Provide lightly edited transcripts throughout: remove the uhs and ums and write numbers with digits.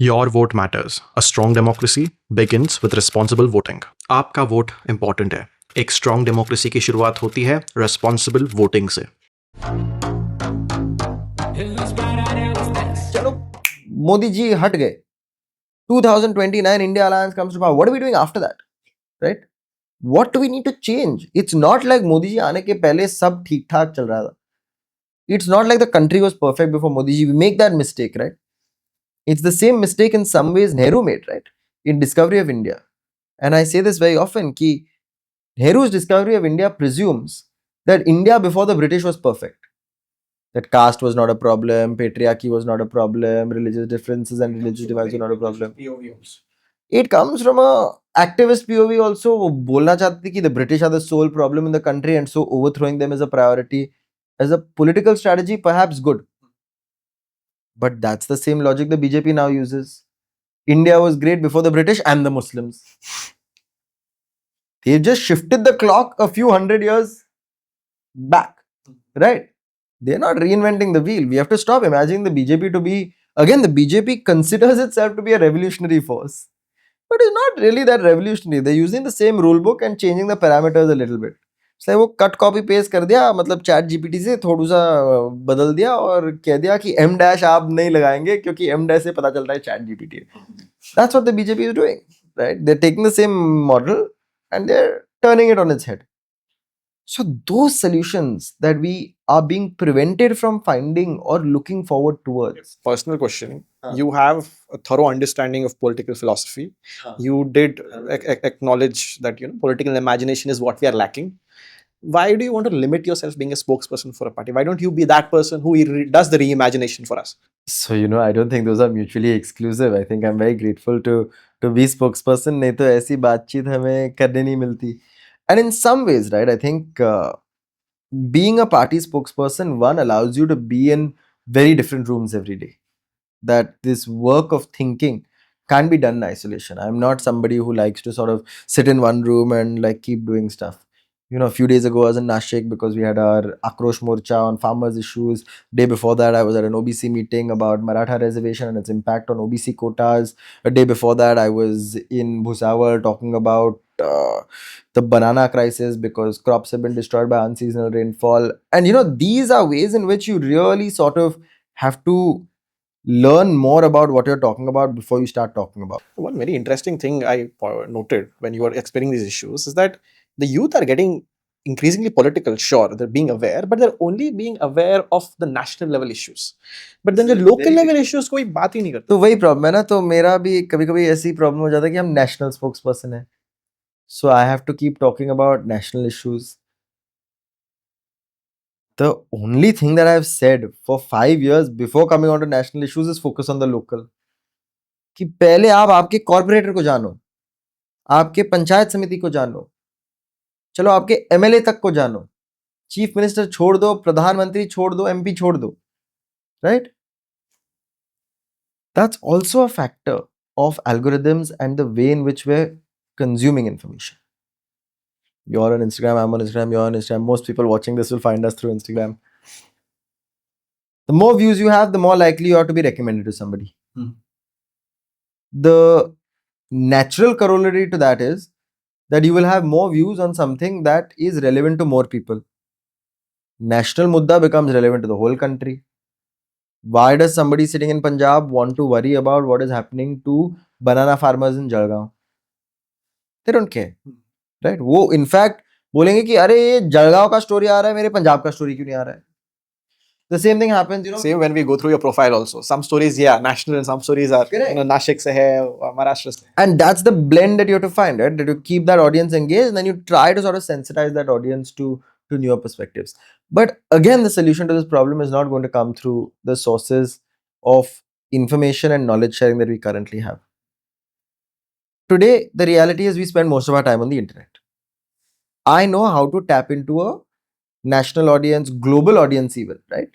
Your vote matters. A strong democracy begins with responsible voting. आपका vote important है. एक strong democracy की शुरुआत होती है रेस्पॉन्सिबल वोटिंग से. चलो मोदी जी हट गए. 2029 India Alliance comes to power. What are we doing after that? Right? What do we need to change? It's not like Modi ji आने के पहले सब ठीक ठाक चल रहा था. It's not like the country was perfect before Modi ji. We make that mistake, right? It's the same mistake in some ways Nehru made, right? In discovery of India. And I say this very often, ki Nehru's discovery of India presumes that India before the British was perfect. That caste was not a problem, patriarchy was not a problem, religious differences and religious divides were not a problem. It comes from a activist POV also. वो बोलना चाहते थे कि the British are the sole problem in the country and so overthrowing them is a priority. As a political strategy, perhaps good. But that's the same logic the BJP now uses. India was great before the British and the Muslims. They've just shifted the clock a few hundred years back, right? They're not reinventing the wheel. We have to stop imagining the BJP to be, again, the BJP considers itself to be a revolutionary force. But it's not really that revolutionary. They're using the same rule book and changing the parameters a little bit. It's like वो cut copy paste कर दिया, मतलब chat GPT से थोड़ा सा बदल दिया और कह दिया कि m dash आप नहीं लगाएंगे क्योंकि m dash से पता चलता है चैट जीपीटी है. That's what the BJP is doing, right? They're taking the same model and they're turning it on its head. So those solutions that we are being prevented from finding or looking forward towards. Personal question. You have a thorough understanding of political philosophy. You did acknowledge that political imagination is what we are lacking. Why do you want to limit yourself being a spokesperson for a party? Why don't you be that person who does the reimagination for us? So I don't think those are mutually exclusive. I think I'm very grateful to be spokesperson. नहीं तो ऐसी बातचीत हमें करने नहीं मिलती. And in some ways, right, I think being a party spokesperson, one, allows you to be in very different rooms every day. That this work of thinking can't be done in isolation. I'm not somebody who likes to sort of sit in one room and like keep doing stuff. A few days ago I was in Nashik because we had our Akrosh Morcha on farmers issues. Day before that I was at an OBC meeting about Maratha reservation and its impact on OBC quotas. A day before that I was in Bhusawal talking about the banana crisis because crops have been destroyed by unseasonal rainfall. And these are ways in which you really sort of have to learn more about what you're talking about before you start talking about. One very interesting thing I noted when you were explaining these issues is that the youth are getting increasingly political. Sure, they're being aware, but they're only being aware of the national level issues. But then the local level issues कोई बात ही नहीं करता. तो वही problem है ना. तो मेरा भी कभी-कभी ऐसी प्रॉब्लम हो जाता है कि हम नेशनल स्पोक्सपर्सन हैं. So I have to keep talking about national issues. The only thing that I've said for 5 years before coming on to national issues is focus on the local. कि पहले आप आपके कॉर्पोरेटर को जानो, आपके पंचायत समिति को जानो, चलो आपके एमएलए तक को जानो, चीफ मिनिस्टर छोड़ दो, प्रधानमंत्री छोड़ दो, एमपी छोड़ दो, right? That's also a factor of algorithms and the way in which we're consuming information. You're on Instagram, I'm on Instagram, you're on Instagram. Most people watching this will find us through Instagram. The more views you have, the more likely you are to be recommended to somebody. The natural corollary to that is that you will have more views on something that is relevant to more people. National mudda becomes relevant to the whole country. Why does somebody sitting in Punjab want to worry about what is happening to banana farmers in Jalgaon? They don't care. Right? वो in fact बोलेंगे कि अरे ये जलगांव का story आ रहा है, मेरे पंजाब का स्टोरी क्यों नहीं आ रहा है? The same thing happens, Same when we go through your profile also. Some stories, national, and some stories are Nashik se hai, Maharashtra se. And that's the blend that you have to find, right? That you keep that audience engaged and then you try to sort of sensitize that audience to newer perspectives. But again, the solution to this problem is not going to come through the sources of information and knowledge sharing that we currently have. Today, the reality is we spend most of our time on the internet. I know how to tap into a national audience, global audience even, right?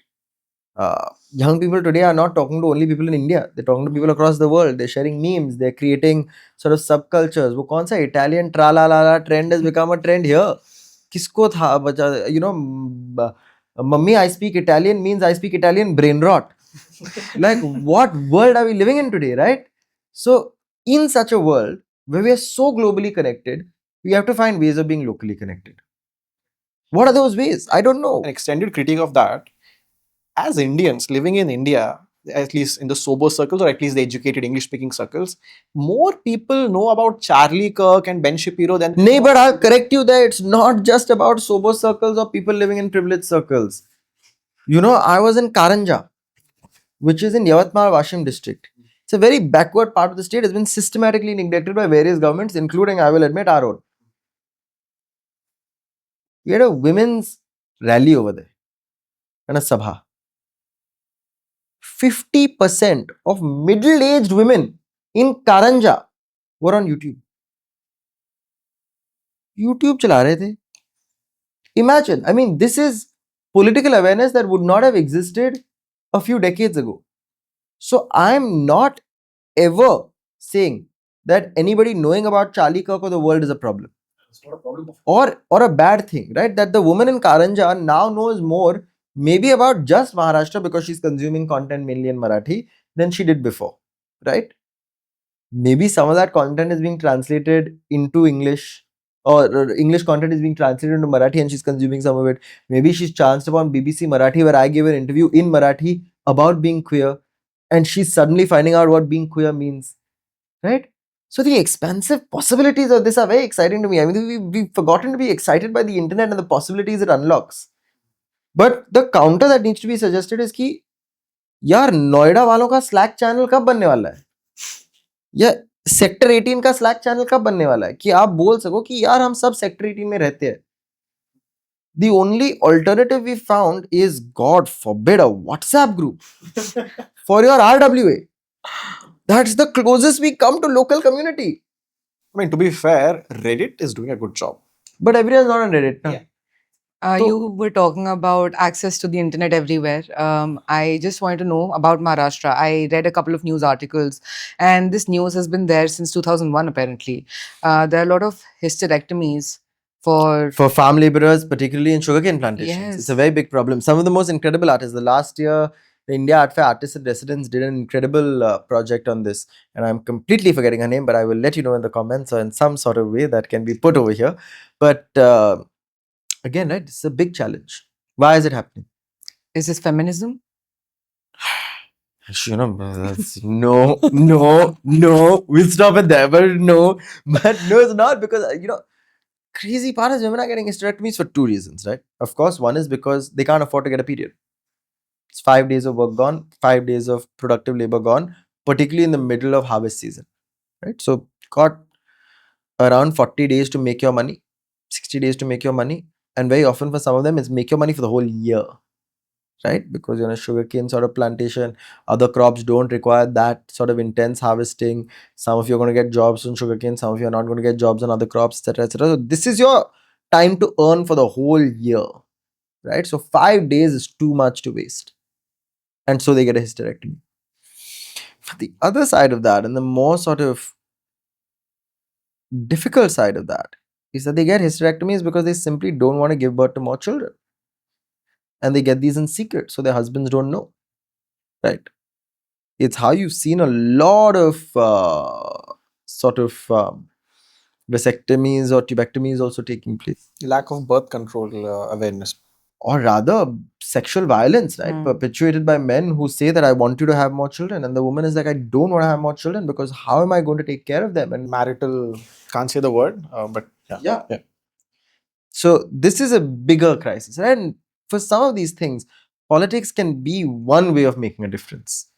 Young people today are not talking to only people in India. They're talking to people across the world. They're sharing memes. They're creating sort of subcultures. वो कौन सा Italian tra-la-la-la trend has become a trend here? किसको था बचा? Mummy, I speak Italian means I speak Italian brain rot. Like, what world are we living in today, right? So, in such a world where we are so globally connected, we have to find ways of being locally connected. What are those ways? I don't know. An extended critique of that, as Indians living in India, at least in the sober circles or at least the educated English speaking circles, more people know about Charlie Kirk and Ben Shapiro than. Nay, but I'll correct you there. It's not just about sober circles or people living in privileged circles. You know, I was in Karanja, which is in Yavatmal Washim district. It's a very backward part of the state. It's been systematically neglected by various governments, including, I will admit, our own. We had a women's rally over there and a sabha. 50% of middle-aged women in Karanja were on YouTube. YouTube चला रहे थे. Imagine, I mean, this is political awareness that would not have existed a few decades ago. So I'm not ever saying that anybody knowing about Charlie Kirk or the world is a problem. It's not a problem. Or a bad thing, right? That the woman in Karanja now knows more maybe about just Maharashtra because she's consuming content mainly in Marathi than she did before, right? Maybe some of that content is being translated into English, or English content is being translated into Marathi and she's consuming some of it. Maybe she's chanced upon BBC Marathi where I gave an interview in Marathi about being queer and she's suddenly finding out what being queer means, right? So the expansive possibilities of this are very exciting to me. I mean, we've forgotten to be excited by the internet and the possibilities it unlocks. But the counter that needs to be suggested is कि यार नोएडा वालों का slack channel कब बनने वाला है, या sector 18 का स्लैक चैनल कब बनने वाला है कि आप बोल सको कि यार हम सब सेक्टर 18 में रहते हैं. The only alternative we found is, God forbid, a WhatsApp group for your RWA. That's the closest we come to local community. I mean, to be fair, Reddit is doing a good job. But everyone's not on Reddit. No? Yeah. You were talking about access to the internet everywhere. I just wanted to know about Maharashtra. I read a couple of news articles, and this news has been there since 2001, apparently. There are a lot of hysterectomies for. For farm laborers, particularly in sugarcane plantations. It's a Yes. very big problem. Some of the most incredible artists. The last year, the India Art Fair Artists in Residence did an incredible project on this. And I'm completely forgetting her name, but I will let you know in the comments or in some sort of way that can be put over here. But again, right, it's a big challenge. Why is it happening? Is this feminism? You know, that's, no, we'll stop it there. But no, it's not, because, you know, crazy part is women are getting hysterectomies for two reasons, right? Of course, one is because they can't afford to get a period. It's 5 days of work gone, 5 days of productive labor gone, particularly in the middle of harvest season, right? So, got around 40 days to make your money, 60 days to make your money, and very often for some of them, it's make your money for the whole year, right? Because you're in a sugarcane sort of plantation, other crops don't require that sort of intense harvesting. Some of you are going to get jobs on sugarcane, some of you are not going to get jobs on other crops, etc., etc. So this is your time to earn for the whole year, right? So 5 days is too much to waste, and so they get a hysterectomy. For the other side of that, and the more sort of difficult side of that, is that they get hysterectomies because they simply don't want to give birth to more children. And they get these in secret, so their husbands don't know, right? It's how you've seen a lot of sort of vasectomies or tubectomies also taking place. Lack of birth control awareness. Or rather, sexual violence, right? Perpetuated by men who say that I want you to have more children. And the woman is like, I don't want to have more children because how am I going to take care of them? And Marital, can't say the word, but yeah. So this is a bigger crisis. And for some of these things, politics can be one way of making a difference,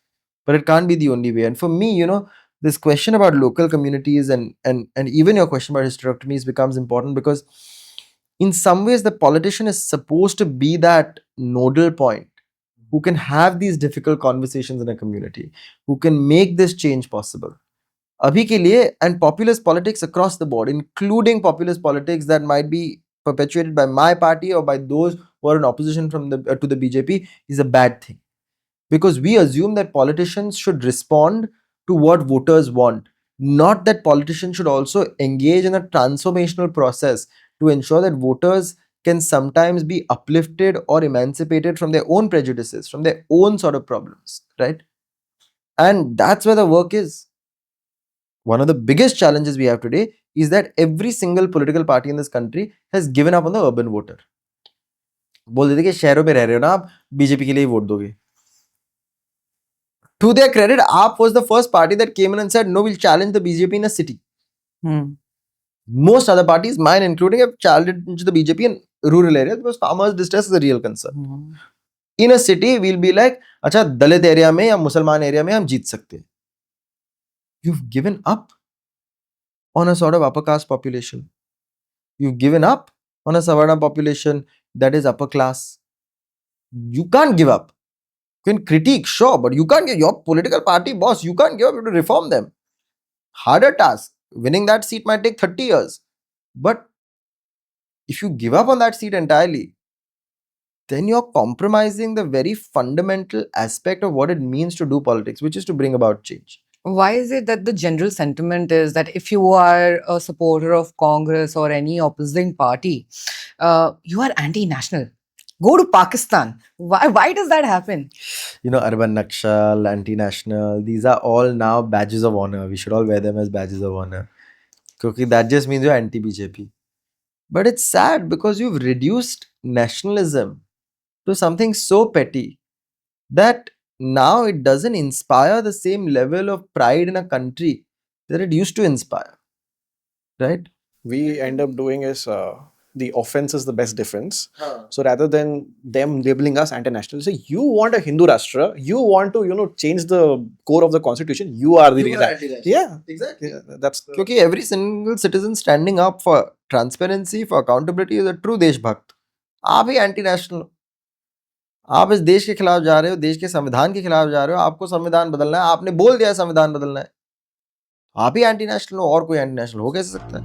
but it can't be the only way. And for me, you know, this question about local communities and even your question about hysterectomies becomes important because in some ways the politician is supposed to be that nodal point who can have these difficult conversations in a community, who can make this change possible. Abhi ke liye, and populist politics across the board, including populist politics that might be perpetuated by my party or by those who are in opposition from the to the BJP, is a bad thing. Because we assume that politicians should respond to what voters want, not that politicians should also engage in a transformational process to ensure that voters can sometimes be uplifted or emancipated from their own prejudices, from their own sort of problems, right? And that's where the work is. one of the biggest challenges we have today is that every single political party in this country has given up on the urban voter. बोल देते कि शहरों में रह रहे हो ना आप, बीजेपी के लिए वोट दोगे. To their credit, AAP was the first party that came in and said, no, we'll challenge the BJP in a city. Most other parties, mine including, have challenged the BJP in rural areas because farmers' distress is a real concern. In a city, we'll be like, अच्छा दलित area में या मुसलमान area में हम जीत सकते हैं. You've given up on a sort of upper caste population. You've given up on a Savarna population that is upper class. You can't give up. You can critique, sure, but you can't give your political party boss, you can't give up, you have to reform them. Harder task. Winning that seat might take 30 years. But if you give up on that seat entirely, then you're compromising the very fundamental aspect of what it means to do politics, which is to bring about change. Why is it that the general sentiment is that if you are a supporter of Congress or any opposing party, you are anti-national? Go to Pakistan. Why does that happen? You know, urban Naxal, anti-national, these are all now badges of honor. We should all wear them as badges of honor. Because that just means you're anti-BJP. But it's sad because you've reduced nationalism to something so petty that now it doesn't inspire the same level of pride in a country that it used to inspire. Right? We end up doing is the offense is the best defense. So rather than them labeling us anti-national, say you want a Hindu Rashtra, you want to change the core of the constitution, you are the real. Yeah, exactly. Yeah, that's Because every single citizen standing up for transparency, for accountability is a true देशभक्त. आप ही anti-national हो. आप इस देश के खिलाफ जा रहे हो, देश के संविधान के खिलाफ जा रहे हो, आपको संविधान बदलना है, आपने बोल दिया संविधान बदलना है, आप ही एंटी नेशनल हो और कोई एंटी नेशनल हो कैसे सकता है?